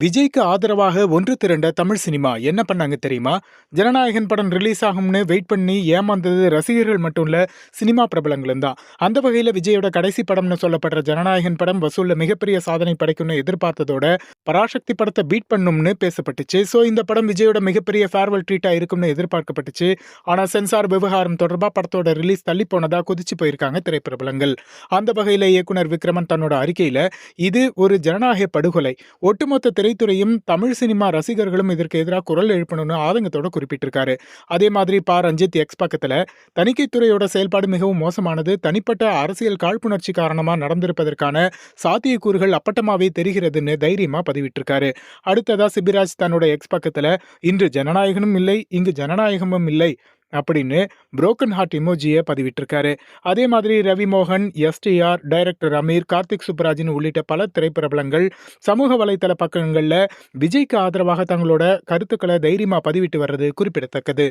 விஜய்க்கு ஆதரவாக ஒன்று திரண்ட தமிழ் சினிமா என்ன பண்ணாங்க தெரியுமா? ஜனநாயகன் படம் ரிலீஸ் ஆகும்னு வெயிட் பண்ணி ஏமாந்தது ரசிகர்கள் மட்டும் இல்ல, சினிமா பிரபலங்களும் தான். அந்த வகையில விஜயோட கடைசி படம்னு சொல்லப்படுற ஜனநாயகன் படம் வசூல்ல மிகப்பெரிய சாதனை படைக்கும்னு எதிர்பார்த்ததோட, பராசக்தி படத்தை பீட் பண்ணும்னு பேசப்பட்டுச்சு. சோ இந்த படம் விஜயோட மிகப்பெரிய ஃபேர்வெல் ட்ரீட்டா இருக்கும்னு எதிர்பார்க்கப்பட்டுச்சு. ஆனா சென்சார் விவகாரம் தொடர்பா படத்தோட ரிலீஸ் தள்ளி போனதா கொதிச்சு போயிருக்காங்க திரைப்பிரபலங்கள். அந்த வகையில இயக்குனர் விக்ரமன் தன்னோட அறிக்கையில, இது ஒரு ஜனநாயக படுகொலை. ஒட்டுமொத்த திரைத்துறையும் தமிழ் சினிமா ரசிகர்களும் இதற்கு எதிராக குரல் எழுப்பணும்னு ஆதங்கத்தோட குறிப்பிட்டிருக்காரு. அதே மாதிரி ரஞ்சித் எக்ஸ் பக்கத்துல, தணிக்கைத்துறையோட செயல்பாடு மிகவும் மோசமானது, தனிப்பட்ட அரசியல் காழ்ப்புணர்ச்சி காரணமா நடந்திருப்பதற்கான சாத்தியக்கூறுகள் அப்பட்டமாவே தெரிகிறதுன்னு தைரியமா பதிவிட்டிருக்காரு. அடுத்ததா சிபிராஜ் தன்னோட எக்ஸ் பக்கத்துல, இன்று ஜனநாயகனும் இல்லை, இங்கு ஜனநாயகமும் இல்லை அப்படின்னு புரோக்கன் ஹார்ட் இமோஜியை பதிவிட்டிருக்காரு. அதே மாதிரி ரவி மோகன், எஸ்டிஆர், டைரக்டர் அமீர், கார்த்திக் சுப்ராஜின் உள்ளிட்ட பல திரைப்பிரபலங்கள் சமூக வலைதள பக்கங்கள்ல விஜய்க்கு ஆதரவாக தங்களோட கருத்துக்களை தைரியமா பதிவிட்டு வர்றது குறிப்பிடத்தக்கது.